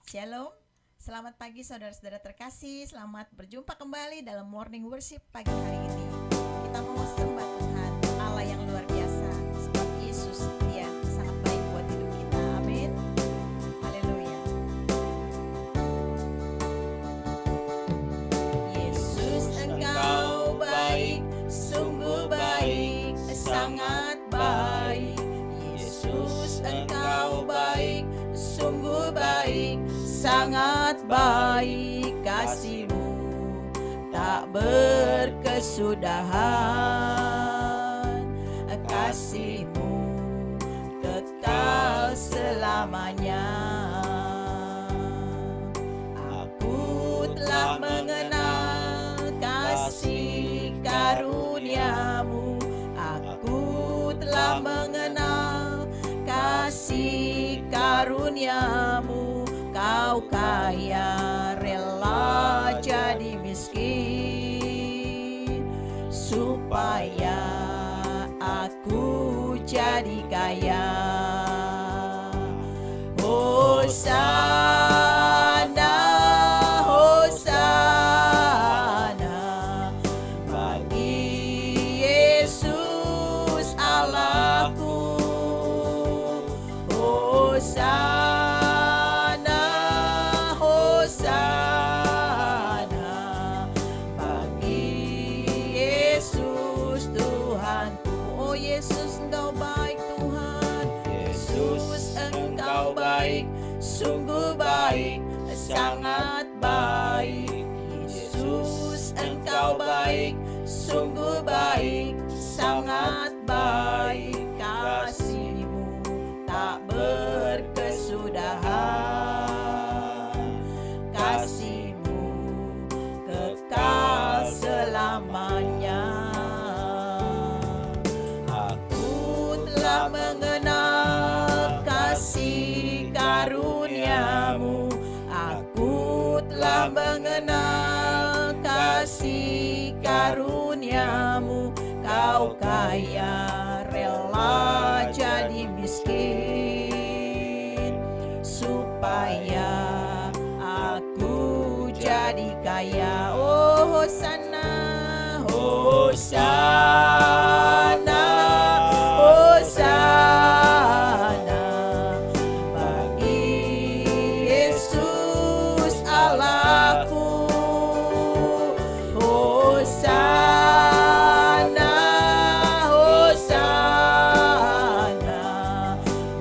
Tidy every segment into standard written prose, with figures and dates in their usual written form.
Shalom, selamat pagi saudara-saudara terkasih. Selamat berjumpa kembali dalam Morning Worship pagi hari ini. Kita mau sembah Tuhan Allah yang luar biasa, sebab Yesus dia sangat baik buat hidup kita. Amin. Haleluya. Yesus engkau baik, sungguh baik, sangat baik. Yesus engkau baik, sungguh baik, sangat baik. Kasih-Mu tak berkesudahan, kasih-Mu kekal selamanya. Aku telah mengenal kasih karunia-Mu, aku telah mengenal kasih karunia-Mu. Kau kaya rela jadi miskin, supaya aku jadi kaya. Hosana, Hosana bagi Yesus Allahku. Hosana, sungguh baik, sangat baik. Yesus engkau baik, sungguh baik, sangat baik. Kasih-Mu tak berkesudahan, kasih-Mu kekal selamanya. Aku telah mengenal kasih karunia-Mu, aku telah mengenal kasih karunia-Mu. Kau kaya rela jadi miskin, supaya aku jadi kaya. Oh Hosana, Hosana, Hosana bagi Yesus Allahku. Hosana, Hosana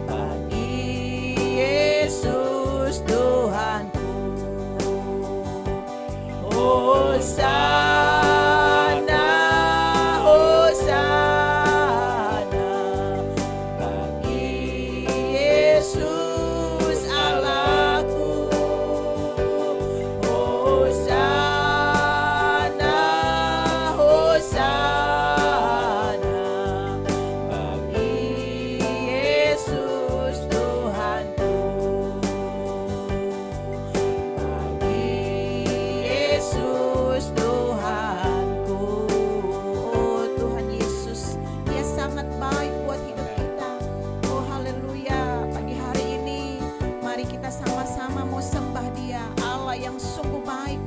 bagi Yesus Tuhanku. Hosana, Hosana bagi Yesus Allahku. Hosana, Hosana bagi Yesus Tuhanku. Bagi Yesus Tuhanku. Oh Tuhan Yesus, Dia sangat baik buat hidup kita. Oh haleluya. Pagi hari ini mari kita sama-sama mau sembah Dia, Allah yang sungguh baik.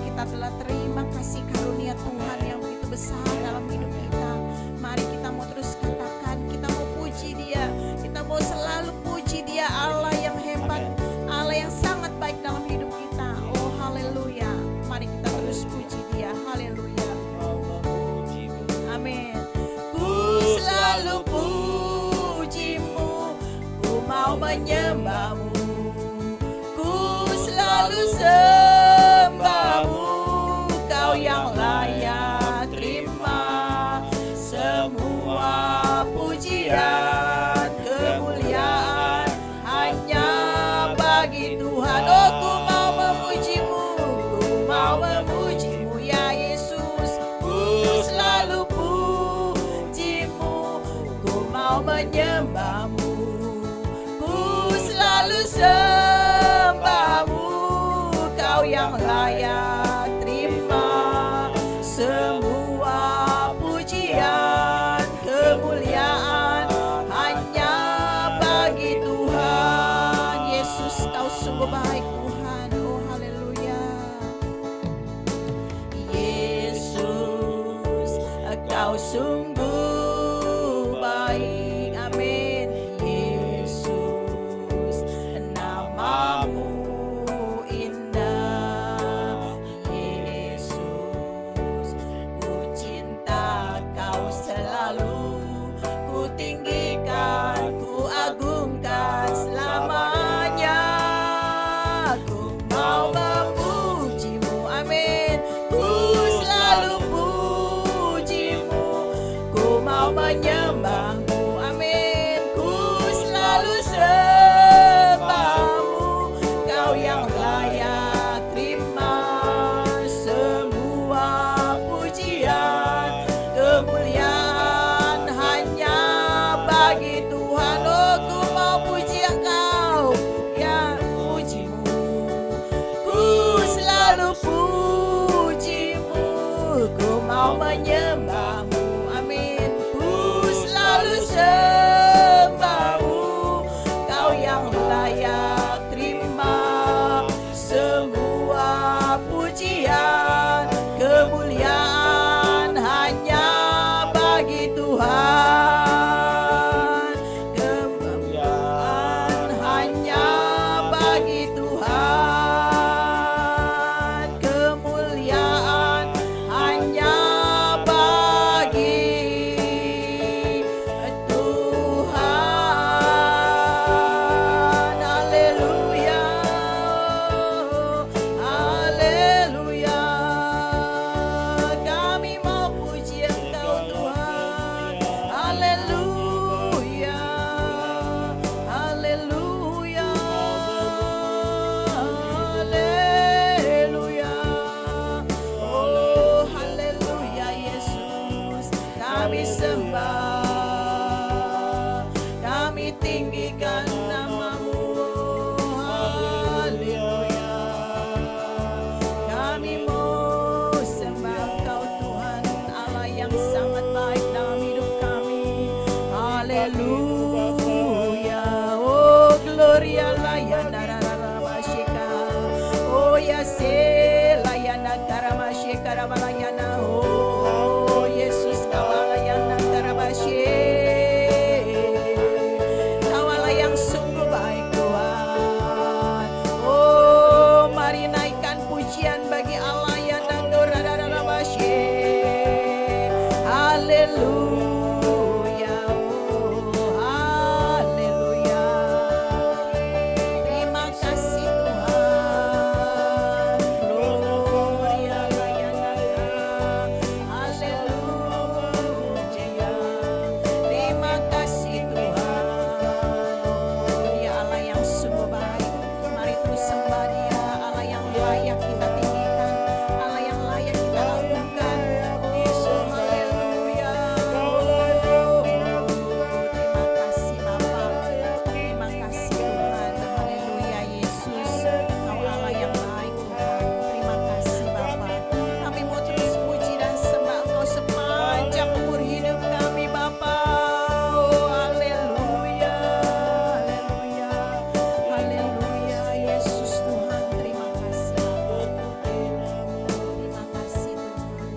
Kita telah terima kasih karunia Tuhan yang begitu besar dalam hidup kita. Mari kita mau terus katakan, kita mau puji Dia, kita mau selalu puji Dia, Allah yang hebat, Allah yang sangat baik dalam hidup kita. Oh haleluya. Mari kita terus puji Dia. Haleluya. Amin. Ku selalu puji-Mu, ku mau menyembah-Mu, ku selalu sembah-Mu. Kau yang layak terima semua pujian, kemuliaan hanya bagi Tuhan. Oh ku mau memuji-Mu, ku mau memuji-Mu ya Yesus. Ku selalu puji-Mu, ku mau menyembah-Mu, ku selalu sembah-Mu. Kau yang layak terima semua pujian, kemuliaan hanya bagi Tuhan. Yesus, Kau sungguh baik Tuhan. Kau yang layak terima semua pujian, kemuliaan hanya bagi Tuhan. Oh, ku mau puji Engkau, ya pujimu, ku selalu pujimu, ku mau menyembahmu, amin, ku selalu sembahmu. Kau yang layak terima semua pujian, kemuliaan hanya bagi Tuhan, kemuliaan hanya bagi Tuhan, kemuliaan hanya bagi Tuhan. Haleluya, haleluya. Kami mau puji Engkau Tuhan. Haleluya, haleluya, haleluya. Oh, haleluya Yesus. Kami sembah, kami tinggikan namamu. Haleluya. Kami mau sembah Engkau Tuhan, Allah yang sangat baik dalam hidup kami. Haleluya. Oh, gloria layana rarabashika. Oh, yase layana karamashika rabalayana. Oh, Yesus kawalayana karabashe. Kau Allah yang sungguh baik Tuhan. Oh, mari naikkan pujian bagi Allah yang nandorararabashe. Haleluya, oh, haleluya. Terima kasih Tuhan. Gloria layana. Haleluya. Terima kasih Tuhan. Dia Allah yang sungguh baik. Mari terus sembah Dia, Allah yang layak kita tinggikan, Allah yang layak kita agungkan. Oh, haleluya. Terima kasih Bapa. Terima kasih Tuhan. Haleluya Yesus. Kau Allah yang baik Tuhan. Terima kasih Bapa. Kami mau terus puji dan sembah Engkau sepanjang umur hidup kami Bapa. Oh, haleluya. Haleluya. Haleluya Yesus Tuhan. Terima kasih Bapa. Terima kasih Tuhan.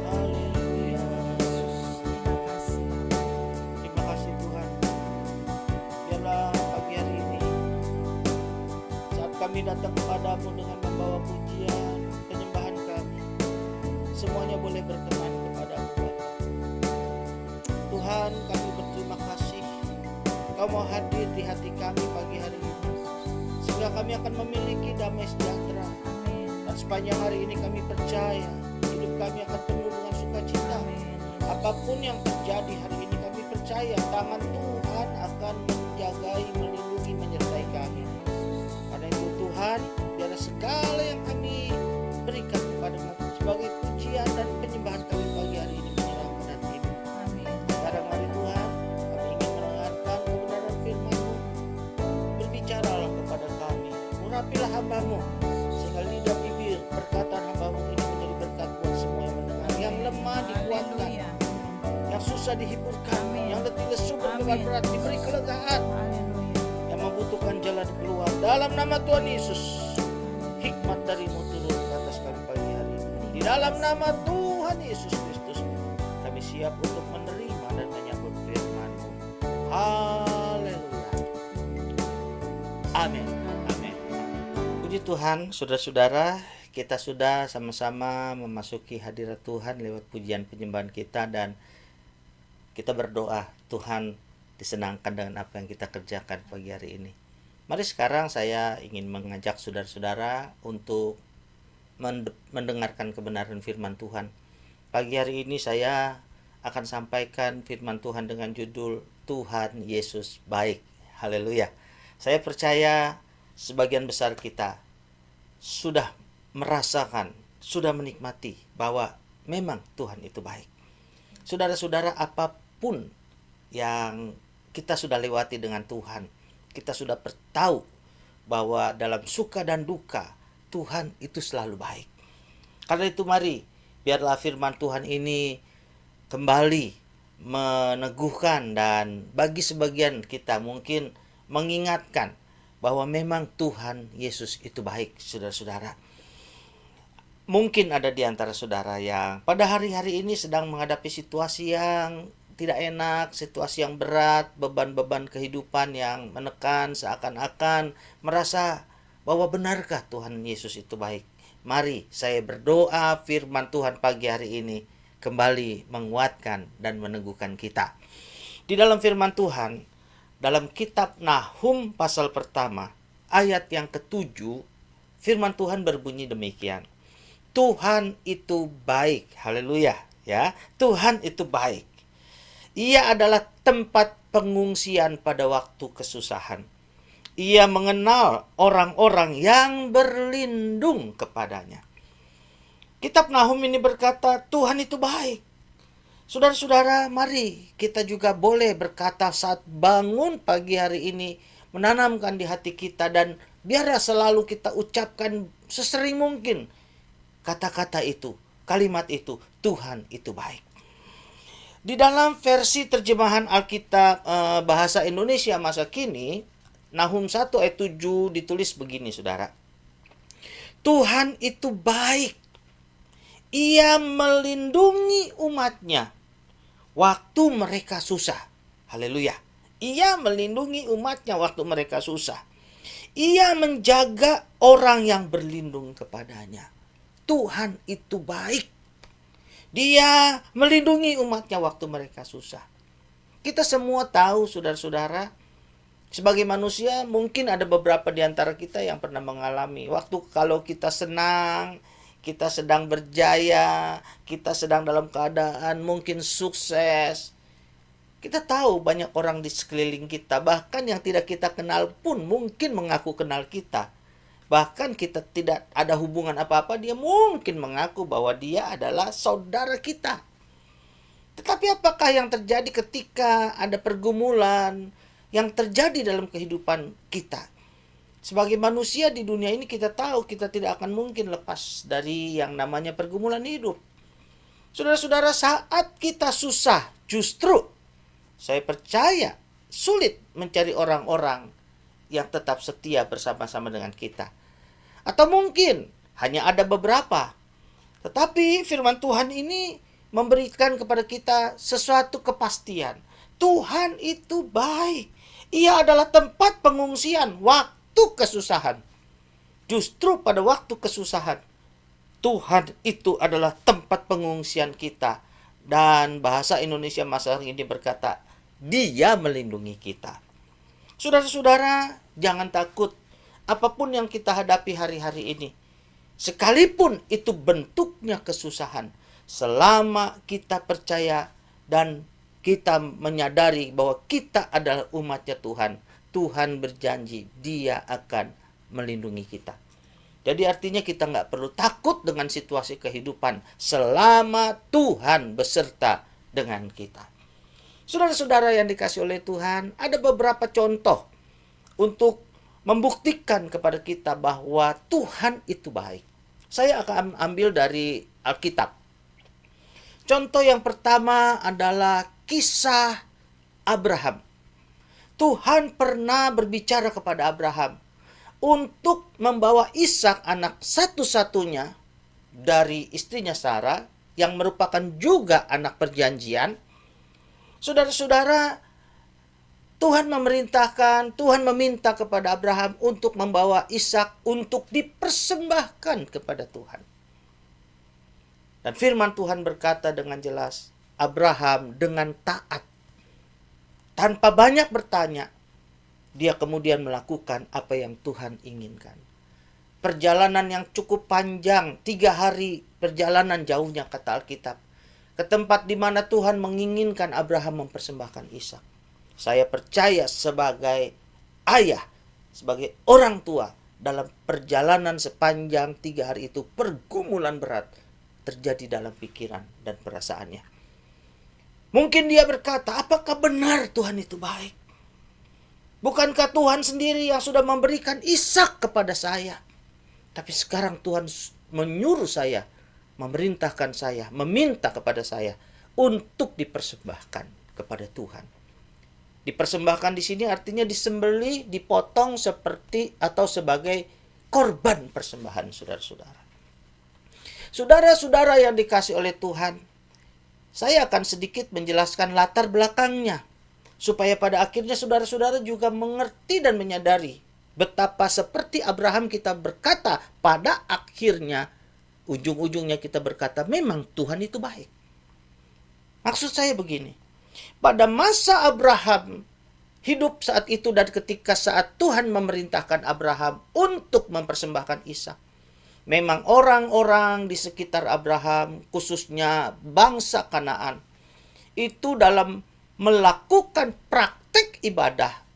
Haleluya Yesus. Terima kasih Bapa. Terima kasih Tuhan. Biarlah pagi hari ini saat kami datang kepadamu dengan membawa pujian, penyembahan kami, semuanya boleh berkenan kepadamu Bapa. Tuhan, kami berterima kasih Kau mau hadir di hati kami pagi hari ini, sehingga kami akan memiliki damai sejahtera. Amin. Dan sepanjang hari ini kami percaya hidup kami akan penuh dengan sukacita. Apapun yang terjadi hari ini, kami percaya tangan Tuhan akan menjagai, melindungi, menyertai kami. Karena itu Tuhan, biarlah segala yang kami berikan kepadamu sebagai pujian dan penyembahan kami pagi hari ini menyerahkan hatimu. Amin. Sekarang mari Tuhan, kami ingin mendengarkan kebenaran firman-Mu. Berbicaralah kepada kami, urapilah hamba-Mu, sehingga lidah bibir perkataan hamba-Mu ini menjadi berkat buat semua yang mendengar. Yang lemah dikuatkan, Haleluya. yang susah dihiburkan, Amin. yang letih lesu berbeban Amin. berat diberi kelegaan, Haleluya. yang membutuhkan jalan keluar. Dalam nama Tuhan Yesus, hikmat dari-Mu turun ke atas kami pagi hari ini. Di dalam nama Tuhan Yesus Kristus, kami siap untuk menerima dan menyambut firman-Mu. Haleluya. Amin. Amin. Puji Tuhan, saudara-saudara, kita sudah sama-sama memasuki hadirat Tuhan lewat pujian penyembahan kita, dan kita berdoa Tuhan disenangkan dengan apa yang kita kerjakan pagi hari ini. Mari sekarang saya ingin mengajak saudara-saudara untuk mendengarkan kebenaran firman Tuhan. Pagi hari ini saya akan sampaikan firman Tuhan dengan judul Tuhan Yesus Baik. Haleluya. Saya percaya sebagian besar kita sudah merasakan, sudah menikmati bahwa memang Tuhan itu baik. Saudara-saudara, apapun yang kita sudah lewati dengan Tuhan, kita sudah tahu bahwa dalam suka dan duka Tuhan itu selalu baik. Karena itu mari biarlah firman Tuhan ini kembali meneguhkan dan bagi sebagian kita mungkin mengingatkan bahwa memang Tuhan Yesus itu baik, saudara-saudara. Mungkin ada di antara saudara yang pada hari-hari ini sedang menghadapi situasi yang tidak enak, situasi yang berat, beban-beban kehidupan yang menekan, seakan-akan merasa bahwa benarkah Tuhan Yesus itu baik. Mari saya berdoa firman Tuhan pagi hari ini kembali menguatkan dan meneguhkan kita. Di dalam firman Tuhan, dalam kitab Nahum pasal pertama, ayat yang ke-7, firman Tuhan berbunyi demikian. Tuhan itu baik, haleluya, ya. Tuhan itu baik. Ia adalah tempat pengungsian pada waktu kesusahan. Ia mengenal orang-orang yang berlindung kepadanya. Kitab Nahum ini berkata, Tuhan itu baik. Saudara-saudara, mari kita juga boleh berkata saat bangun pagi hari ini, menanamkan di hati kita, dan biarlah selalu kita ucapkan sesering mungkin kata-kata itu, kalimat itu, Tuhan itu baik. Di dalam versi terjemahan Alkitab bahasa Indonesia masa kini, Nahum 1 ayat 7 ditulis begini, saudara. Tuhan itu baik. Ia melindungi umatnya waktu mereka susah. Haleluya. Ia melindungi umatnya waktu mereka susah. Ia menjaga orang yang berlindung kepadanya. Tuhan itu baik. Dia melindungi umatnya waktu mereka susah. Kita semua tahu, saudara-saudara, sebagai manusia mungkin ada beberapa di antara kita yang pernah mengalami waktu kalau kita senang, kita sedang berjaya, kita sedang dalam keadaan mungkin sukses. Kita tahu banyak orang di sekeliling kita, bahkan yang tidak kita kenal pun mungkin mengaku kenal kita. Bahkan kita tidak ada hubungan apa-apa, dia mungkin mengaku bahwa dia adalah saudara kita. Tetapi apakah yang terjadi ketika ada pergumulan yang terjadi dalam kehidupan kita? Sebagai manusia di dunia ini kita tahu kita tidak akan mungkin lepas dari yang namanya pergumulan hidup. Saudara-saudara, saat kita susah, justru saya percaya sulit mencari orang-orang yang tetap setia bersama-sama dengan kita. Atau mungkin hanya ada beberapa. Tetapi firman Tuhan ini memberikan kepada kita sesuatu kepastian. Tuhan itu baik. Ia adalah tempat pengungsian waktu kesusahan. Justru pada waktu kesusahan, Tuhan itu adalah tempat pengungsian kita. Dan bahasa Indonesia masa ini berkata, Dia melindungi kita. Saudara-saudara, jangan takut apapun yang kita hadapi hari-hari ini. Sekalipun itu bentuknya kesusahan, selama kita percaya dan kita menyadari bahwa kita adalah umatnya Tuhan, Tuhan berjanji Dia akan melindungi kita. Jadi artinya kita nggak perlu takut dengan situasi kehidupan selama Tuhan beserta dengan kita. Saudara-saudara yang dikasih oleh Tuhan, ada beberapa contoh untuk membuktikan kepada kita bahwa Tuhan itu baik. Saya akan ambil dari Alkitab. Contoh yang pertama adalah kisah Abraham. Tuhan pernah berbicara kepada Abraham untuk membawa Ishak, anak satu-satunya dari istrinya Sarah, yang merupakan juga anak perjanjian. Saudara-saudara, Tuhan memerintahkan, Tuhan meminta kepada Abraham untuk membawa Ishak untuk dipersembahkan kepada Tuhan. Dan firman Tuhan berkata dengan jelas, Abraham dengan taat, tanpa banyak bertanya, dia kemudian melakukan apa yang Tuhan inginkan. Perjalanan yang cukup panjang, 3 hari perjalanan jauhnya kata Alkitab, ke tempat di mana Tuhan menginginkan Abraham mempersembahkan Ishak. Saya percaya sebagai ayah, sebagai orang tua, dalam perjalanan sepanjang 3 hari itu, pergumulan berat terjadi dalam pikiran dan perasaannya. Mungkin dia berkata, apakah benar Tuhan itu baik? Bukankah Tuhan sendiri yang sudah memberikan Ishak kepada saya? Tapi sekarang Tuhan menyuruh saya, memerintahkan saya, meminta kepada saya untuk dipersembahkan kepada Tuhan. Dipersembahkan di sini artinya disembelih, dipotong seperti atau sebagai korban persembahan, saudara-saudara. Saudara-saudara yang dikasih oleh Tuhan, saya akan sedikit menjelaskan latar belakangnya, supaya pada akhirnya saudara-saudara juga mengerti dan menyadari betapa seperti Abraham kita berkata, pada akhirnya, ujung-ujungnya kita berkata, memang Tuhan itu baik. Maksud saya begini, pada masa Abraham hidup saat itu dan ketika saat Tuhan memerintahkan Abraham untuk mempersembahkan Ishak, memang orang-orang di sekitar Abraham, khususnya bangsa Kanaan, itu dalam melakukan praktek ibadah,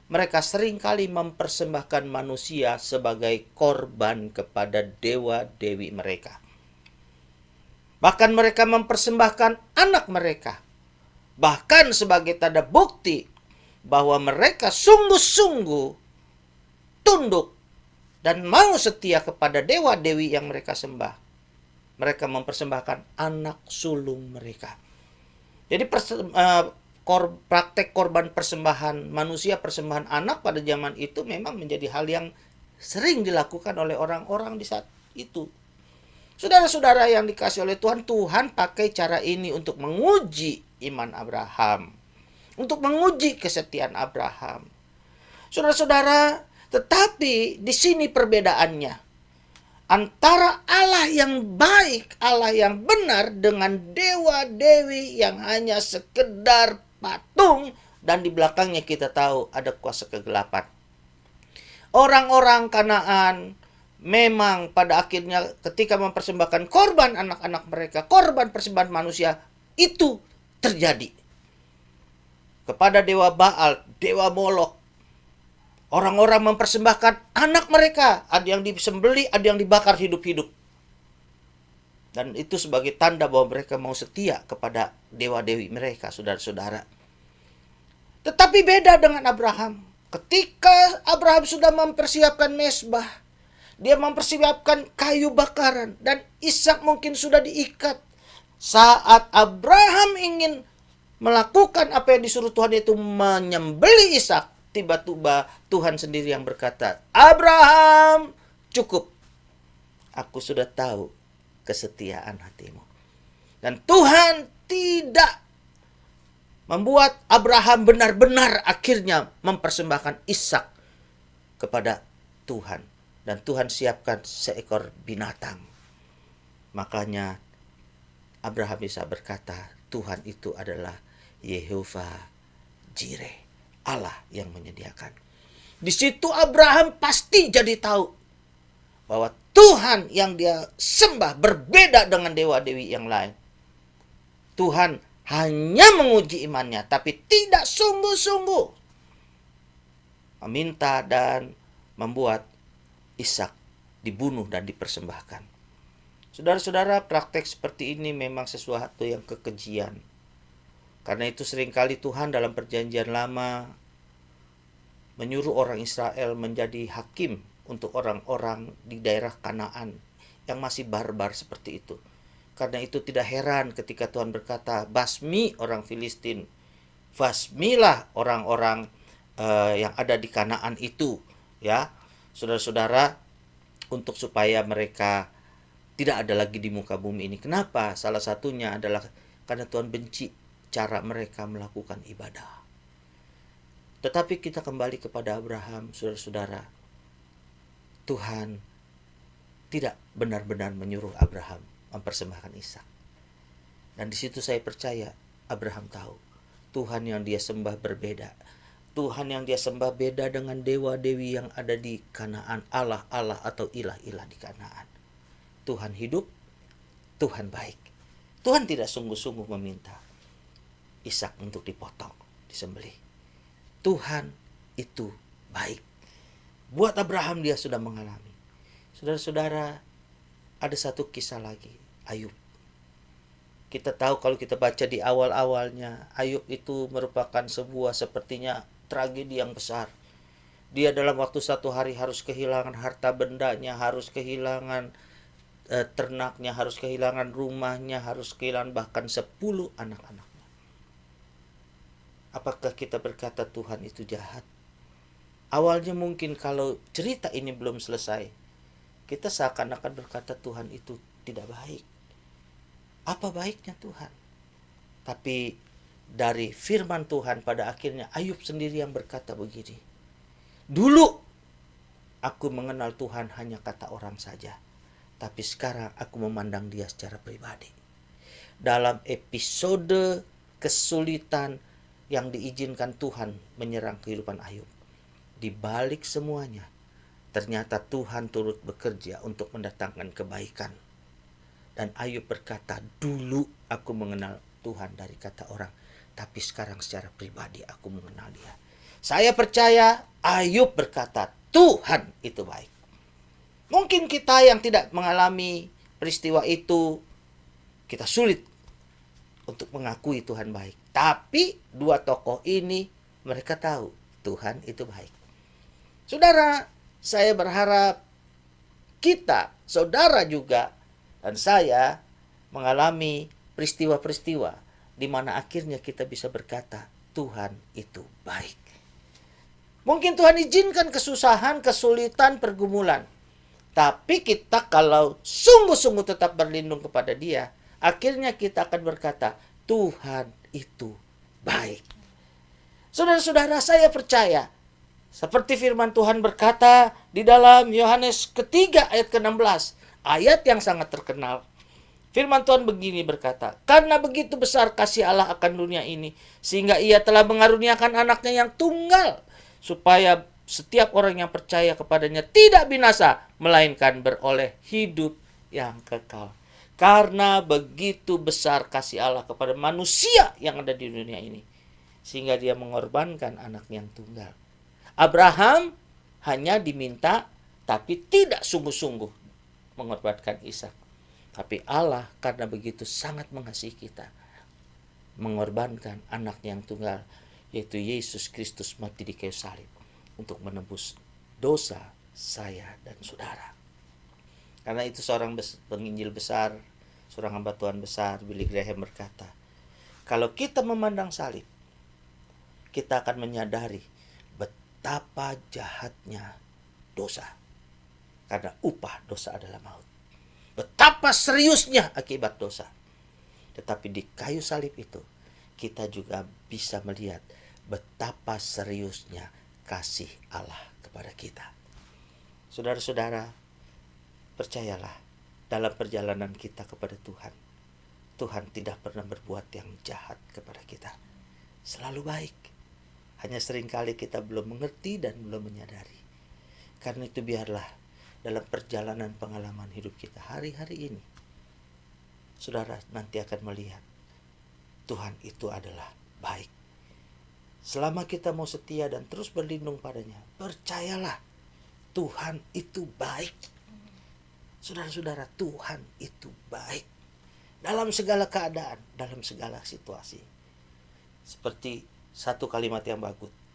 mereka seringkali mempersembahkan manusia sebagai korban kepada dewa-dewi mereka. Bahkan mereka mempersembahkan anak mereka, bahkan sebagai tanda bukti bahwa mereka sungguh-sungguh tunduk dan mau setia kepada dewa-dewi yang mereka sembah. Mereka mempersembahkan anak sulung mereka. Jadi praktek korban persembahan manusia, persembahan anak pada zaman itu memang menjadi hal yang sering dilakukan oleh orang-orang di saat itu. Saudara-saudara yang dikasih oleh Tuhan, Tuhan pakai cara ini untuk menguji iman Abraham, untuk menguji kesetiaan Abraham. Saudara-saudara, tetapi di sini perbedaannya antara Allah yang baik, Allah yang benar dengan dewa-dewi yang hanya sekedar patung dan di belakangnya kita tahu ada kuasa kegelapan. Orang-orang Kanaan memang pada akhirnya ketika mempersembahkan korban anak-anak mereka, korban persembahan manusia, itu terjadi kepada dewa Baal, dewa Molok. Orang-orang mempersembahkan anak mereka, ada yang disembelih, ada yang dibakar hidup-hidup. Dan itu sebagai tanda bahwa mereka mau setia kepada dewa-dewi mereka, saudara-saudara. Tetapi beda dengan Abraham. Ketika Abraham sudah mempersiapkan mezbah, dia mempersiapkan kayu bakaran, dan Ishak mungkin sudah diikat. Saat Abraham ingin melakukan apa yang disuruh Tuhan, itu menyembelih Ishak, tiba-tiba Tuhan sendiri yang berkata, Abraham, cukup. Aku sudah tahu kesetiaan hatimu. Dan Tuhan tidak membuat Abraham benar-benar akhirnya mempersembahkan Ishak kepada Tuhan. Dan Tuhan siapkan seekor binatang. Makanya Abraham bisa berkata, Tuhan itu adalah Yehovah Jireh, Allah yang menyediakan. Di situ Abraham pasti jadi tahu bahwa Tuhan yang dia sembah berbeda dengan dewa-dewi yang lain. Tuhan hanya menguji imannya, tapi tidak sungguh-sungguh meminta dan membuat Ishak dibunuh dan dipersembahkan. Saudara-saudara, praktek seperti ini memang sesuatu yang kekejian. Karena itu seringkali Tuhan dalam perjanjian lama menyuruh orang Israel menjadi hakim untuk orang-orang di daerah Kanaan yang masih barbar seperti itu. Karena itu tidak heran ketika Tuhan berkata, basmi orang Filistin, basmilah orang-orang yang ada di Kanaan itu, ya. Saudara-saudara, untuk supaya mereka tidak ada lagi di muka bumi ini. Kenapa? Salah satunya adalah karena Tuhan benci cara mereka melakukan ibadah. Tetapi kita kembali kepada Abraham, saudara-saudara. Tuhan tidak benar-benar menyuruh Abraham mempersembahkan Ishak. Dan di situ saya percaya Abraham tahu Tuhan yang dia sembah berbeda. Tuhan yang dia sembah beda dengan dewa-dewi yang ada di Kanaan, Allah-Allah atau ilah-ilah di Kanaan. Tuhan hidup, Tuhan baik. Tuhan tidak sungguh-sungguh meminta Ishak untuk dipotong, disembelih. Tuhan itu baik. Buat Abraham dia sudah mengalami. Saudara-saudara, ada satu kisah lagi, Ayub. Kita tahu kalau kita baca di awal-awalnya, Ayub itu merupakan sebuah sepertinya tragedi yang besar. Dia dalam waktu satu hari harus kehilangan harta bendanya, harus kehilangan ternaknya, harus kehilangan rumahnya, harus kehilangan bahkan 10 anak-anaknya. Apakah kita berkata Tuhan itu jahat? Awalnya mungkin kalau cerita ini belum selesai, kita seakan-akan berkata Tuhan itu tidak baik. Apa baiknya Tuhan? Tapi dari firman Tuhan pada akhirnya Ayub sendiri yang berkata begini. Dulu aku mengenal Tuhan hanya kata orang saja. Tapi sekarang aku memandang dia secara pribadi. Dalam episode kesulitan yang diizinkan Tuhan menyerang kehidupan Ayub, di balik semuanya, ternyata Tuhan turut bekerja untuk mendatangkan kebaikan. Dan Ayub berkata, dulu aku mengenal Tuhan dari kata orang, tapi sekarang secara pribadi aku mengenal dia. Saya percaya Ayub berkata, Tuhan itu baik. Mungkin kita yang tidak mengalami peristiwa itu, kita sulit untuk mengakui Tuhan baik. Tapi dua tokoh ini, mereka tahu Tuhan itu baik. Saudara, saya berharap kita, saudara juga, dan saya mengalami peristiwa-peristiwa di mana akhirnya kita bisa berkata, Tuhan itu baik. Mungkin Tuhan izinkan kesusahan, kesulitan, pergumulan. Tapi kita kalau sungguh-sungguh tetap berlindung kepada Dia, akhirnya kita akan berkata, Tuhan itu baik. Saudara-saudara, saya percaya, seperti firman Tuhan berkata di dalam Yohanes ketiga ayat ke-16, ayat yang sangat terkenal. Firman Tuhan begini berkata, karena begitu besar kasih Allah akan dunia ini, sehingga Ia telah mengaruniakan anaknya yang tunggal, supaya setiap orang yang percaya kepadanya tidak binasa, melainkan beroleh hidup yang kekal. Karena begitu besar kasih Allah kepada manusia yang ada di dunia ini, sehingga Dia mengorbankan anak yang tunggal. Abraham hanya diminta, tapi tidak sungguh-sungguh mengorbankan Ishak. Tapi Allah karena begitu sangat mengasihi kita, mengorbankan anaknya yang tunggal, yaitu Yesus Kristus mati di kayu salib untuk menebus dosa saya dan saudara. Karena itu seorang penginjil besar, seorang hamba Tuhan besar, Billy Graham berkata, kalau kita memandang salib, kita akan menyadari betapa jahatnya dosa. Karena upah dosa adalah maut. Betapa seriusnya akibat dosa. Tetapi di kayu salib itu, kita juga bisa melihat betapa seriusnya kasih Allah kepada kita. Saudara-saudara, percayalah, dalam perjalanan kita kepada Tuhan, Tuhan tidak pernah berbuat yang jahat kepada kita. Selalu baik. Hanya seringkali kita belum mengerti dan belum menyadari. Karena itu biarlah dalam perjalanan pengalaman hidup kita hari-hari ini, saudara nanti akan melihat Tuhan itu adalah baik. Selama kita mau setia dan terus berlindung padanya, percayalah Tuhan itu baik. Saudara-saudara, Tuhan itu baik. Dalam segala keadaan, dalam segala situasi. Seperti satu kalimat yang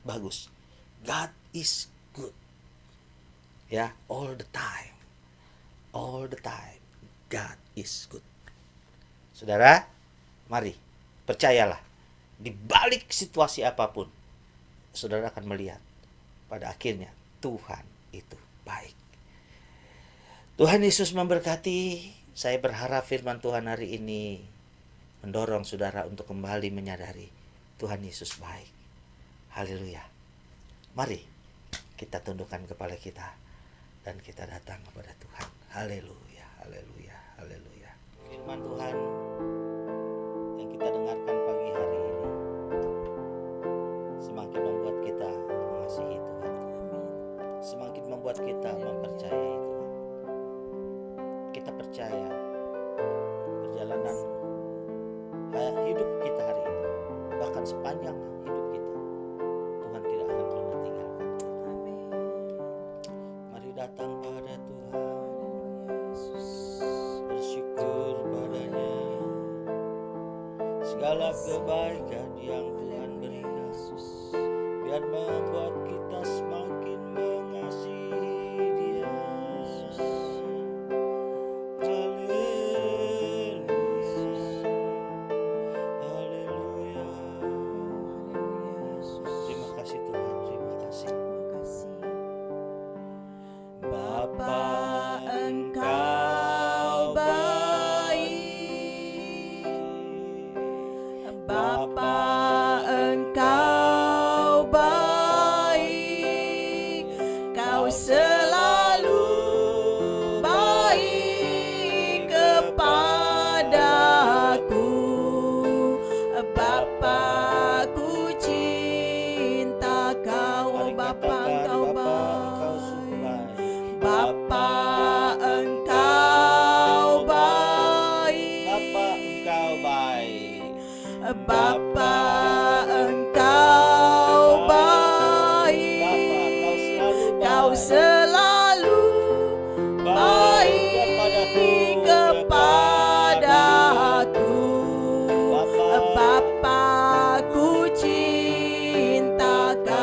bagus. God is good. Ya, all the time. All the time. God is good. Saudara, mari percayalah. Di balik situasi apapun, saudara akan melihat pada akhirnya Tuhan itu baik. Tuhan Yesus memberkati. Saya berharap firman Tuhan hari ini mendorong saudara untuk kembali menyadari Tuhan Yesus baik. Haleluya. Mari kita tundukkan kepala kita dan kita datang kepada Tuhan. Haleluya, haleluya, haleluya. Firman Tuhan yang kita dengarkan pagi hari ini semakin membuat kita mengasihi Tuhan. Semakin membuat kita mempercayai Tuhan. Kita percaya perjalanan hidup kita hari ini, bahkan sepanjang hidup kita, Tuhan tidak akan pernah tinggalkan kita. segala kebaikan yang Tuhan berikan, biar membuat kita semakin mengasihi Dia. Haleluya, haleluya. Terima kasih Tuhan, terima kasih. Bapa, Engkau baik. Bapa, Engkau baik. Kau selalu baik kepadaku. Bapa, ku cinta Kau. Oh Bapa, Engkau baik. Bapa, Engkau baik. Bapa, Engkau baik. Bapa, Engkau baik. Bapa, Kau selalu baik kepadaku. Bapa, ku cinta Kau.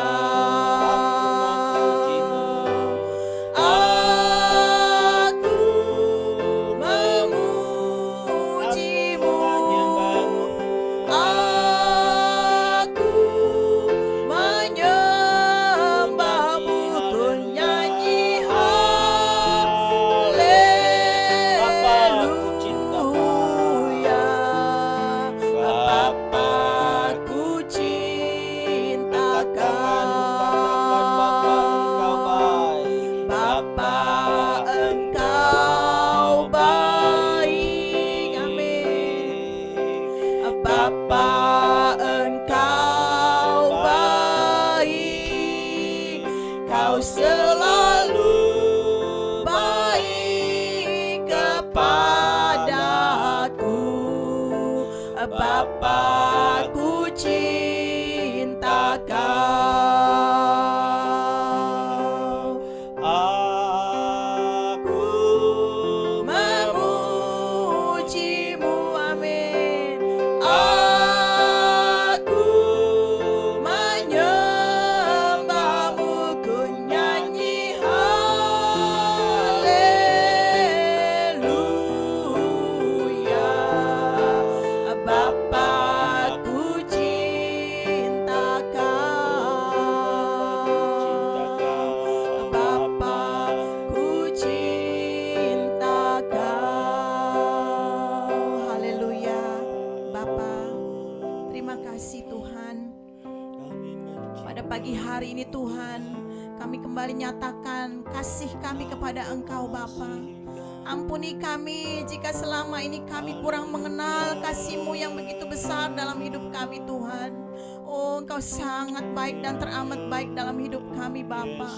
Aku memujimu. Aku menyembahmu, ku nyanyi haleluya. Bapa, ku cinta Kau. Bapa, Engkau baik. Amin. Bapa, Engkau baik. Kau selalu baik kepadaku. Bapa, ku cinta Kau. Aku Memujimu, amin. Aku menyembahmu, ku nyanyi haleluya. Bapa, ku cinta Kau. Bapa, ku cinta Kau. Haleluya. Bapa, terima kasih Tuhan. Pada pagi hari ini Tuhan, kami kembali nyatakan kasih kami kepada Engkau Bapa. Ampuni kami jika selama ini kami kurang mengenal kasih-Mu yang begitu besar dalam hidup kami Tuhan. Oh, Engkau sangat baik dan teramat baik dalam hidup kami Bapa.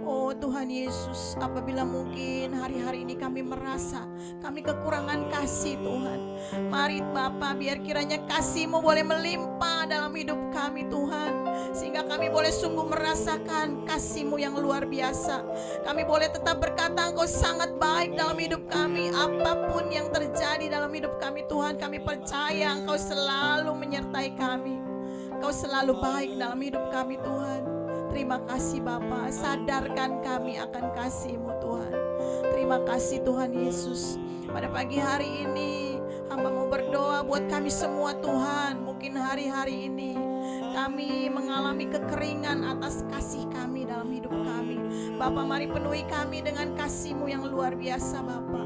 Oh Tuhan Yesus, apabila mungkin hari-hari ini kami merasa kami kekurangan kasih Tuhan, mari Bapa, biar kiranya kasih-Mu boleh melimpah dalam hidup kami Tuhan, sehingga kami boleh sungguh merasakan kasih-Mu yang luar biasa. Kami boleh tetap berkata Engkau sangat baik dalam hidup kami. Apapun yang terjadi dalam hidup kami Tuhan, kami percaya Engkau selalu menyertai kami. Engkau selalu baik dalam hidup kami Tuhan. Terima kasih Bapa, sadarkan kami akan kasih-Mu Tuhan. Terima kasih Tuhan Yesus. Pada pagi hari ini hamba mau berdoa buat kami semua Tuhan. Mungkin hari-hari ini kami mengalami kekeringan atas kasih kami dalam hidup kami. Bapa, mari penuhi kami dengan kasih-Mu yang luar biasa Bapa.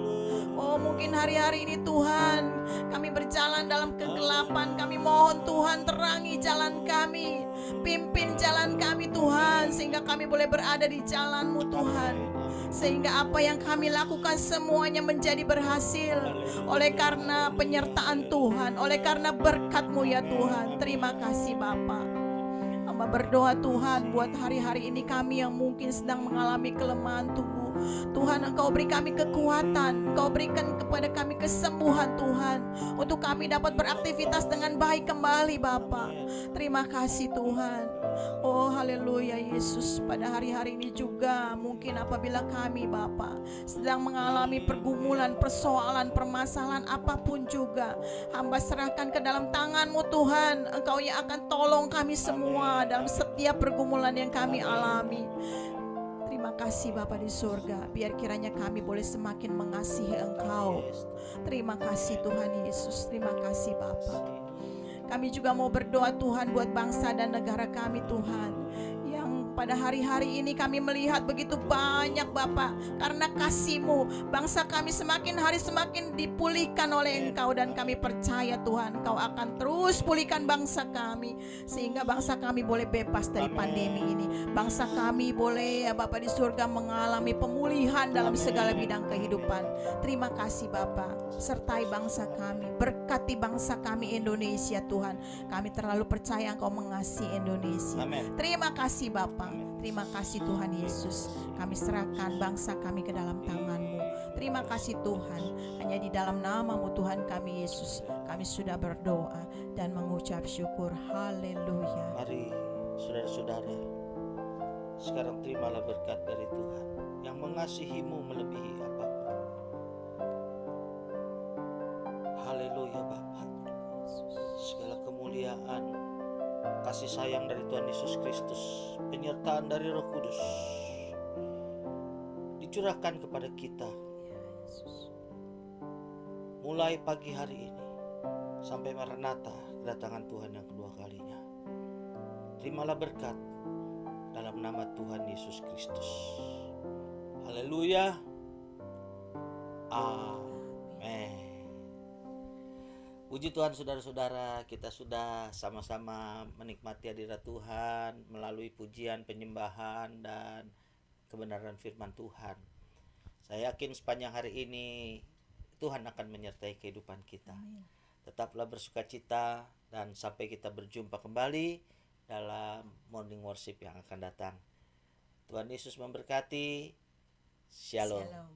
Oh, mungkin hari-hari ini Tuhan kami berjalan dalam kegelapan. Kami mohon Tuhan terangi jalan kami, pimpin jalan kami Tuhan, sehingga kami boleh berada di jalan-Mu Tuhan, sehingga apa yang kami lakukan semuanya menjadi berhasil oleh karena penyertaan Tuhan, oleh karena berkat-Mu ya Tuhan. Terima kasih Bapa. Hamba berdoa Tuhan buat hari-hari ini kami yang mungkin sedang mengalami kelemahan tubuh. Tuhan, Engkau beri kami kekuatan, Engkau berikan kepada kami kesembuhan Tuhan, untuk kami dapat beraktivitas dengan baik kembali Bapa. Terima kasih Tuhan. Oh haleluya Yesus, pada hari-hari ini juga mungkin apabila kami Bapa sedang mengalami pergumulan, persoalan, permasalahan apapun juga, hamba serahkan ke dalam tangan-Mu Tuhan. Engkau yang akan tolong kami semua dalam setiap pergumulan yang kami alami. Terima kasih Bapa di surga, biar kiranya kami boleh semakin mengasihi Engkau. Terima kasih Tuhan Yesus, terima kasih Bapa. Kami juga mau berdoa Tuhan buat bangsa dan negara kami Tuhan, yang pada hari-hari ini kami melihat begitu banyak Bapa, karena kasih-Mu bangsa kami semakin hari semakin dipulihkan oleh Engkau, dan kami percaya Tuhan Engkau akan terus pulihkan bangsa kami sehingga bangsa kami boleh bebas dari pandemi ini. Bangsa kami boleh ya Bapa di surga mengalami pemulihan dalam segala bidang kehidupan. Terima kasih Bapa, sertai bangsa kami, berkati bangsa kami Indonesia Tuhan. Kami terlalu percaya Engkau mengasihi Indonesia. Terima kasih Bapa, terima kasih Tuhan Yesus. Kami serahkan bangsa kami ke dalam tangan-Mu. Terima kasih Tuhan, hanya di dalam nama-Mu Tuhan kami Yesus, kami sudah berdoa dan mengucap syukur. Haleluya. Mari saudara-saudara, sekarang terimalah berkat dari Tuhan yang mengasihi-Mu melebihi apapun. Haleluya Bapa. Segala kemuliaan, kasih sayang dari Tuhan Yesus Kristus, penyertaan dari Roh Kudus dicurahkan kepada kita mulai pagi hari ini sampai Maranatha, kedatangan Tuhan yang kedua kalinya. Terimalah berkat dalam nama Tuhan Yesus Kristus. Haleluya. Amin. Puji Tuhan saudara-saudara, kita sudah sama-sama menikmati hadirat Tuhan melalui pujian, penyembahan, dan kebenaran firman Tuhan. Saya yakin sepanjang hari ini Tuhan akan menyertai kehidupan kita. Tetaplah bersukacita dan sampai kita berjumpa kembali dalam morning worship yang akan datang. Tuhan Yesus memberkati. Shalom. Shalom.